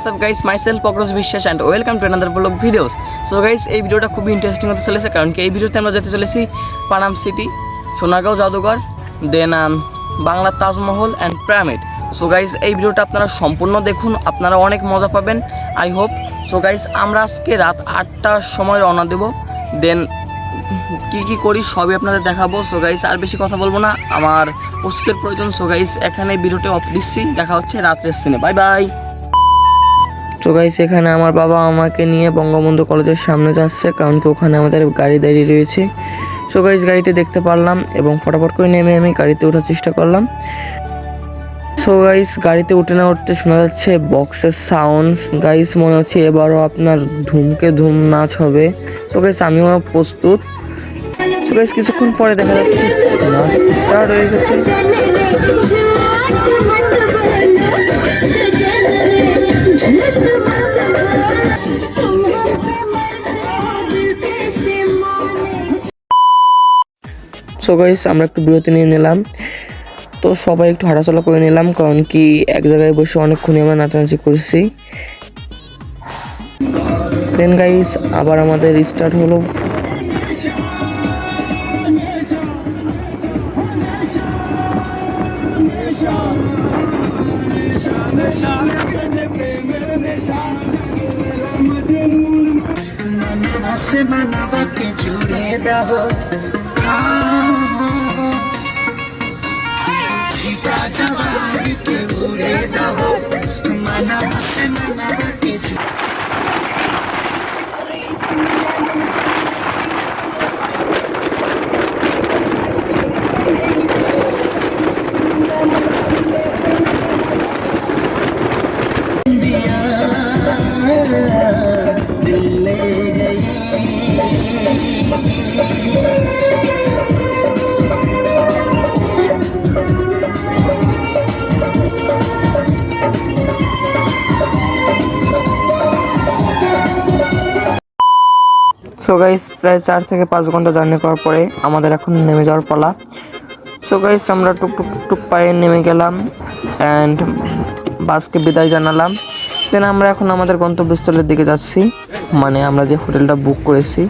What's up guys, myself Pokros Vishwas and welcome to another vlog videos. So guys, এই ভিডিওটা খুবই interesting হতে চলেছে কারণ কি এই ভিডিওতে আমরা যেতে চলেছি পানাম সিটি, সোনারগাঁও জাদুঘর, then Bangla Taj Mahal and pyramid. So guys এই ভিডিওটা আপনারা সম্পূর্ণ দেখুন, আপনারা অনেক মজা পাবেন আই হোপ। সো গাইস আমরা আজকে রাত 8টার সময় রওনা দেব, দেন কি করি সবই আপনাদের দেখাবো। সো গাইস আর বেশি কথা বলবো না, আমার প্রস্তুতির প্রয়োজন। সো গাইস এখানে ভিডিওটা অফ দিচ্ছি, দেখা হচ্ছে রাত্রের সিনে, বাই বাই। তো গাইস এখানে আমার বাবা আমাকে নিয়ে বঙ্গবন্ধু কলেজের সামনে যাচ্ছে কারণ কি ওখানে আমাদের গাড়ি দাঁড়িয়ে রয়েছে। সো গাইস গাড়িতে দেখতে পারলাম এবং ফটাফট করে নেমে আমি গাড়িতে ওঠার চেষ্টা করলাম। সো গাইস গাড়িতে উঠে না উঠতে শোনা যাচ্ছে বক্সের সাউন্ড। গাইস মনে হচ্ছে এবারও আপনার ধুমকে ধুম নাচ হবে। সো গাইস আমিও প্রস্তুত। সো গাইস কিছুক্ষণ পরে দেখা যাচ্ছে নাচ স্টার্ট হয়ে গেছে। সো গাইস আমরা একটু বিরতি নিয়ে নিলাম, তো সবাই একটু হাঁটাচলা করে নিলাম কারণ কি এক জায়গায় বসে অনেকক্ষণ আমরা নাচানাচি করছি। দেন গাইস আবার আমাদের স্টার্ট হলো। সো গাইস প্রায় 4 থেকে 5 ঘন্টা জার্নি করার পরে আমাদের এখন নেমে যাওয়ার পালা। সো গাইস আমরা টুক পায়ে নেমে গেলাম অ্যান্ড বাসকে বিদায় জানালাম। দেন আমরা এখন আমাদের গন্তব্যস্থলের দিকে যাচ্ছি, মানে আমরা যে হোটেলটা বুক করেছি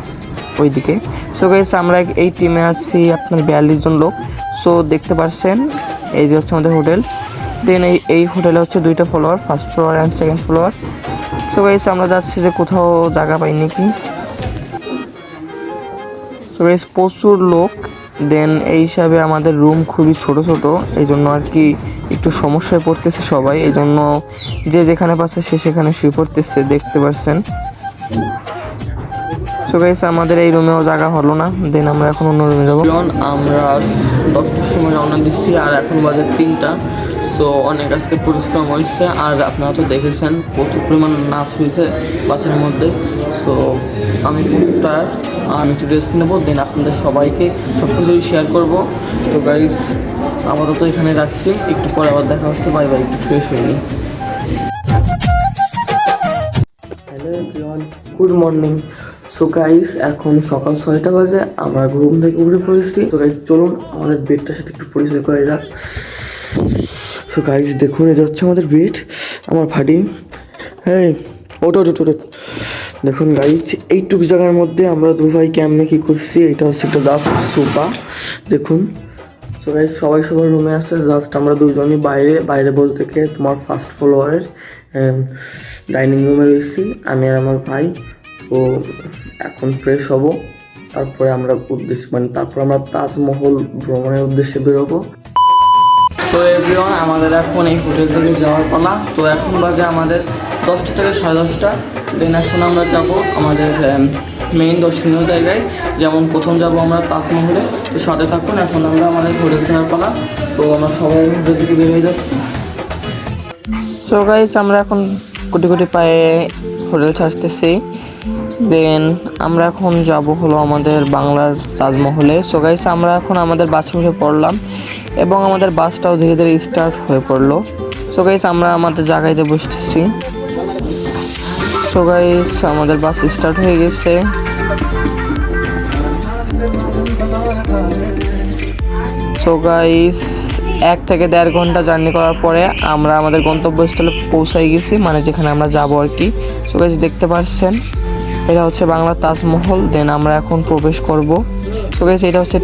ওই দিকে। সো গাইস আমরা এই টিমে আছি আপনার 42 জন লোক। সো দেখতে পাচ্ছেন এই যে হচ্ছে আমাদের হোটেল। দেন এই হোটেলে হচ্ছে 2টা floor, first floor and second floor. So guys আমরা যাচ্ছি যে কোথাও জায়গা পাই নাকি। সো গাইস প্রচুর লোক, দেন এই হিসাবে আমাদের রুম খুবই ছোট এই জন্য আর কি একটু সমস্যায় পড়তেছে সবাই, এই জন্য যে যেখানে পাচ্ছে সে সেখানে শুয়ে পড়তেছে, দেখতে পাচ্ছেন। সো গাইস আমাদের এই রুমেও জায়গা হলো না, দেন আমরা এখন অন্য রুমে যাবো। আমরা 10টার সময় রওনা দিচ্ছি আর এখন বাজে 3টা। সো অনেক আজকে পরিশ্রম হয়েছে আর আপনারা তো দেখেছেন প্রচুর পরিমাণ নাচ হয়েছে বাসের মধ্যে। সো আমি প্রচুর টায়ার্ড, আমি একটু রেস্ট নেবো, দেন আপনাদের সবাইকে সব কিছুই শেয়ার করবো। তো গাইস আপাতত এখানে রাখছি, একটু পরে আবার দেখা হচ্ছে, বাই বাই। একটু ফ্রেশ হয়ে নিই। Hello everyone, good morning. So guys এখন সকাল 6টা বাজে, আমরা ঘুম থেকে উঠে পড়েছি। তো গাইস চলুন আমাদের বেডটার সাথে একটু পরিচয় করা যাক। সো গাইস দেখুন এটা হচ্ছে আমাদের বেড, আমার ভাটি। হ্যাঁ ওটো দেখুন গাইস এইটুকু জায়গার মধ্যে আমরা দু ভাই কেমনে কী করছি। এটা হচ্ছে একটা জাস্ট সোফা দেখুন। সো গাইস সবাই সবার রুমে আসছে, জাস্ট আমরা দুজনই বাইরে বলতে গিয়ে তোমার ফার্স্ট ফ্লোরের ডাইনিং রুমে রয়েছি আমি আর আমার ভাই। তো এখন ফ্রেশ হব, তারপরে আমরা তারপর আমরা তাজমহল ভ্রমণের উদ্দেশ্যে বেরোবো। তো এভরিওয়ান আমাদের এখন এই হোটেল থেকে যাওয়ার পালা। তো এখন বাজে আমাদের 10টা থেকে 10:30। দেন এখন আমরা যাব আমাদের মেইন দর্শনীয় জায়গায়, যেমন প্রথম যাব আমরা তাজমহলে। তো সাথে থাকুন, এখন আমরা আমাদের হোটেল ছাড়ার পালা। তো আমরা সবাই হোটেল থেকে বের হয়ে যাচ্ছি। সো গাইস আমরা এখন কোটি পায়ে হোটেল ছাড়তেছি। দেন আমরা এখন যাব হলো আমাদের বাংলার তাজমহলে। সো গাইস আমরা এখন আমাদের বাসে উঠে পড়লাম এবং আমাদের বাসটাও ধীরে ধীরে স্টার্ট হয়ে পড়লো। সো গাইস আমরা আমাদের জায়গাতে বসতেছি। সো গাইস আমাদের বাস স্টার্ট হয়ে গেছে। সো গাইস 1 থেকে 1.5 ঘন্টা জার্নি করার পরে আমরা আমাদের গন্তব্যস্থলে পৌঁছাই গেছি, মানে যেখানে আমরা যাবো আর কি। সো গাইস দেখতে পাচ্ছেন এটা হচ্ছে বাংলার তাজমহল। দেন আমরা এখন প্রবেশ করব। সো গাইস এটা হচ্ছে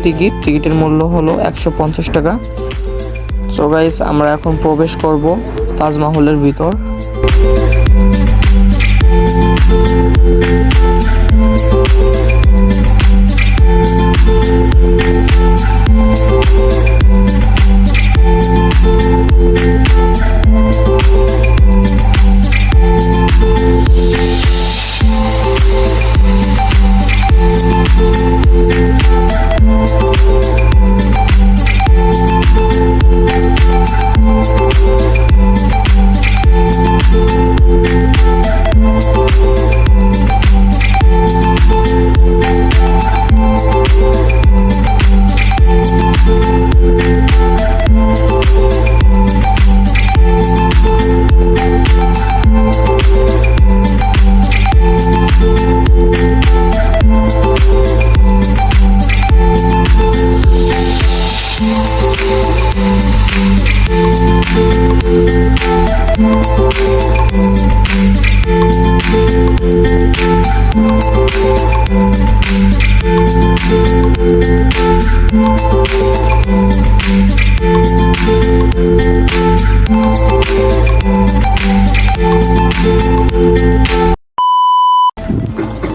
টিকিটের মূল্য হলো 150 টাকা। সো গাইস আমরা এখন প্রবেশ করব তাজমহলের ভিতর।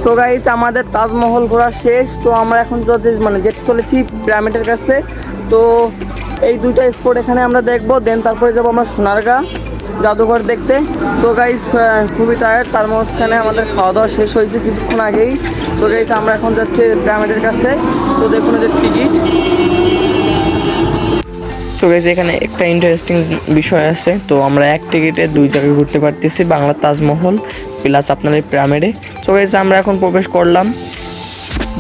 সো গাইস আমাদের তাজমহল ঘোরা শেষ। তো আমরা এখন যেতে চলেছি পিরামিডের কাছে। তো এই দুইটা স্পট এখানে আমরা দেখবো, দেন তারপরে যাবো আমরা সোনারগাঁ জাদুঘর দেখতে। তো গাইস খুবই টায়ার্ড, তার মাঝখানে আমাদের খাওয়া দাওয়া শেষ হয়েছে কিছুক্ষণ আগেই। তো গাইস আমরা এখন যাচ্ছি পিরামিডের কাছে। তো দেখুন যে টিকিট। তো গাইস এখানে একটা ইন্টারেস্টিং বিষয় আছে। তো আমরা এক টিকিটে 2 জায়গায় ঘুরতে পারতেছি, বাংলা তাজমহল প্লাস আপনার এই পিরামিডে। তো গাইস আমরা এখন প্রবেশ করলাম।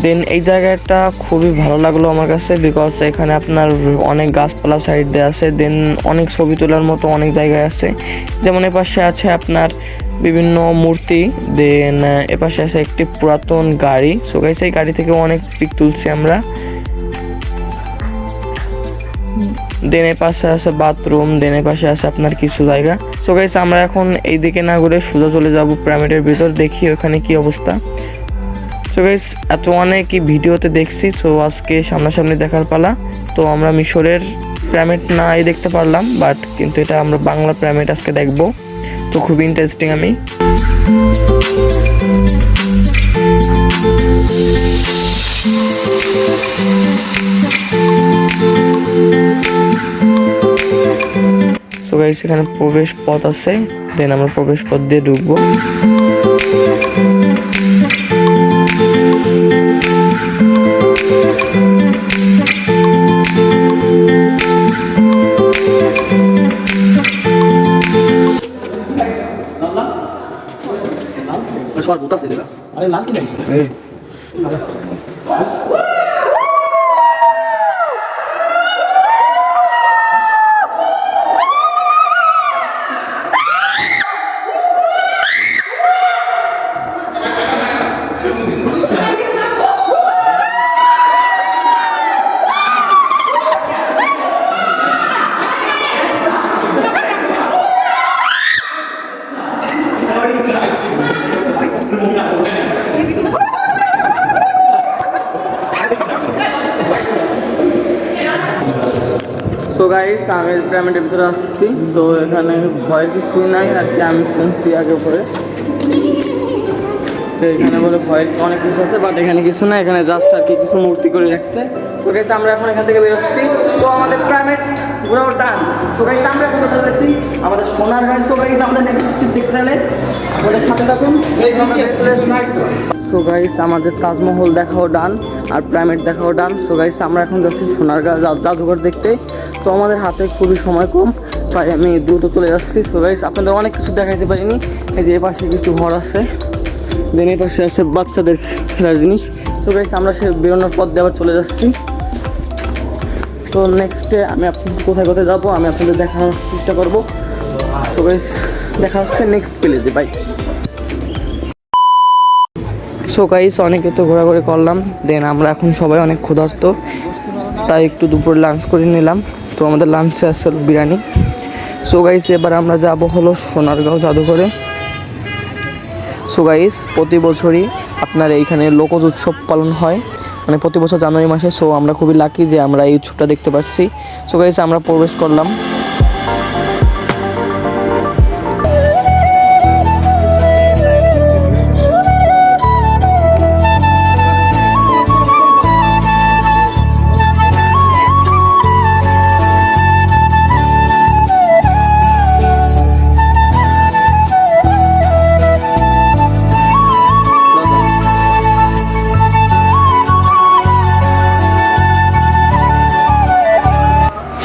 দেন এই জায়গাটা খুবই ভালো লাগলো আমার কাছে, বিকজ এখানে আপনার অনেক গাছপালা সাইড দিয়ে আছে। দেন অনেক ছবি তোলার মতো অনেক জায়গায় আছে, যেমন এপাশে আছে আপনার বিভিন্ন মূর্তি। দেন এপাশে আছে একটি পুরাতন গাড়ি। সো গাইস এই গাড়ি থেকে অনেক পিক তুলছি আমরা। দেন এ পাশে আছে বাথরুম, দেন এ পাশে আছে আপনার কিছু জায়গা। সো গাইস আমরা এখন এই দিকে না ঘুরে সোজা চলে যাব পিরামিডের ভিতর, দেখি ওখানে কি অবস্থা। সো গাইস এত অনেকই ভিডিওতে দেখছি, সো আজকে সামনাসামনি দেখার পালা। তো আমরা মিশরের পিরামিড নাই দেখতে পারলাম, বাট কিন্তু এটা আমরা বাংলা পিরামিড আজকে দেখবো। তো খুবই ইন্টারেস্টিং। আমি সো গাইস এখানে প্রবেশ পথ আছে, দেন আমরা প্রবেশ পথ দিয়ে ঢুকবো। अरे लाल की नहीं সো গাইস আমি পিরামিডের ভিতরে আসছি। তো এখানে ভয়ের কিছুই নাই আর কি, আমি শুনছি আগে পরে। তো এখানে বলে ভয়ের অনেক কিছু আছে, বাট এখানে কিছু না, এখানে জাস্ট আর কি কিছু মূর্তি করে রাখছে। তো গাইস আমরা এখন এখান থেকে বেরোচ্ছি। তো আমাদের পিরামিড ঘোরাও ডান। তো গাইস আমরা এখন কোথায় যাচ্ছি? আমাদের সোনারগাঁ। সো গাইস আমাদের নেক্সট ট্রিপ দেখতে হলে আমাদের সাথে থাকুন। সো গাইস আমাদের তাজমহল দেখাও ডান আর পিরামিড দেখাও ডান। সো গাইস আমরা এখন যাচ্ছি সোনারগাঁ জাদুঘর দেখতে। তো আমাদের হাতে খুবই সময় কম, তাই আমি দ্রুত চলে যাচ্ছি। সো গাইস আপনাদের অনেক কিছু দেখাইতে পারিনি। এই যে এই পাশে কিছু ঘর আছে, দেন এই পাশে আছে বাচ্চাদের খেলার জিনিস। সো গাইস আমরা সে বেরোনোর পথ দিয়ে আবার চলে যাচ্ছি। তো নেক্সটে আমি আপনাদের কোথায় কোথায় যাবো আমি আপনাদের দেখার চেষ্টা করবো। সো গাইস দেখা হচ্ছে নেক্সট প্লেসে, বাই। সো গাইস অনেকে তো ঘোরাঘুরি করলাম, দেন আমরা এখন সবাই অনেক ক্ষুধার্ত, তাই একটু দুপুরে লাঞ্চ করে নিলাম। তো আমাদের লাঞ্চে আছে বিরিয়ানি। সো গাইস এবার আমরা যাব হলো সোনারগাঁও জাদুঘরে। সো গাইস প্রতি বছরই আপনার এইখানে লোকজ উৎসব পালন হয়, মানে প্রতি বছর জানুয়ারি মাসে। সো আমরা খুবই লাকি যে আমরা এই উৎসবটা দেখতে পাচ্ছি। সো গাইস আমরা প্রবেশ করলাম।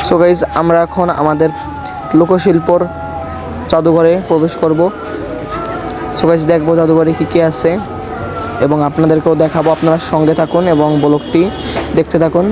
সো গাইজ আমরা এখন আমাদের লোকশিল্পর জাদুঘরে প্রবেশ করব। সো গাইজ দেখবো জাদুঘরে কী কী আছে এবং আপনাদেরকেও দেখাবো। আপনারা সঙ্গে থাকুন এবং ব্লগটি দেখতে থাকুন।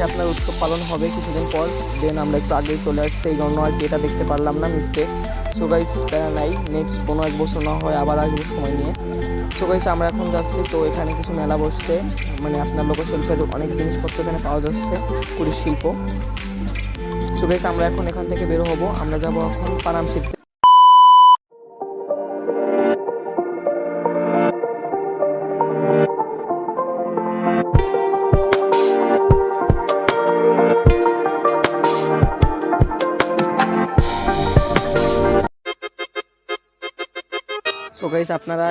আপনার উৎসব পালন হবে কিছুদিন পর, দেন আমরা একটু আগেই চলে আসছি, এই জন্য আর কি এটা দেখতে পারলাম না, মিস্টেক। সো গাইস প্যারা নাই, নেক্সট কোনো এক বছর না হয় আবার আসবো সময় নিয়ে। সো গাইস আমরা এখন যাচ্ছি, তো এখানে কিছু মেলা বসছে, মানে আপনার লোকশিল্পের অনেক জিনিসপত্র এখানে পাওয়া যাচ্ছে, কুটির শিল্প। সো গাইস আমরা এখন এখান থেকে বের হবো, আমরা যাবো এখন পানাম সিটি। সো গাইস আপনারা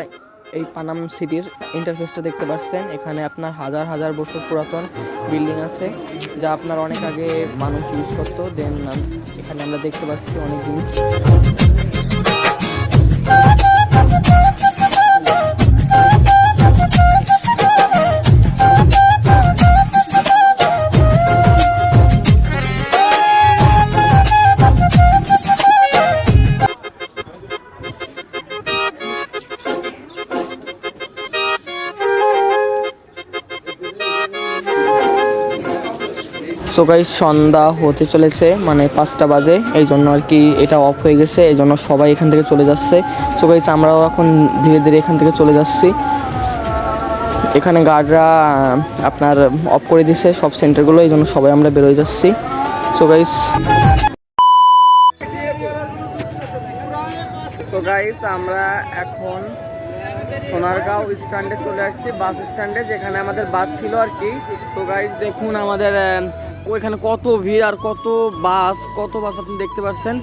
এই পানাম সিটির ইন্টারফেসটা দেখতে পাচ্ছেন, এখানে আপনার হাজার হাজার বছর পুরাতন বিল্ডিং আছে যা আপনার অনেক আগে মানুষ ইউজ করতো। দেন এখানে আমরা দেখতে পাচ্ছি অনেক জিনিস। সো গাইস সন্ধ্যা হতে চলেছে, মানে 5টা বাজে, এই জন্য আর কি এটা অফ হয়ে গেছে, এই জন্য সবাই এখান থেকে চলে যাচ্ছে। সো গাইস আমরাও এখন ধীরে ধীরে এখান থেকে চলে যাচ্ছি। এখানে গার্ডরা আপনার অফ করে দিছে সব সেন্টারগুলো, এই জন্য সবাই আমরা বেরোয় যাচ্ছি। সো গাইস আমরা এখন সোনারগাঁও স্ট্যান্ডে চলে আসছি, বাস স্ট্যান্ডে, যেখানে আমাদের বাস ছিল আর কি। তো গাইস দেখুন আমাদের ওইখানে কত ভিড় আর কত বাস আপনি দেখতে পাচ্ছেন।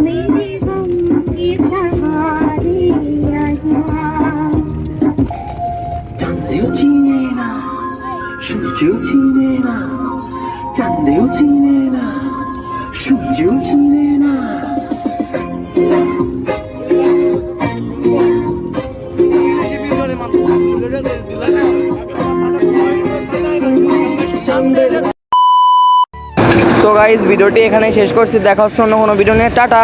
मेरे गम के सहारे आजा চাঁদেও চিনে না সূর্যও চিনে না চাঁদেও চিনে না সূর্যও চিনে না সো গাইস ভিডিওটি এখানেই শেষ করছি, দেখা হচ্ছে অন্য কোনো ভিডিও নিয়ে, টাটা।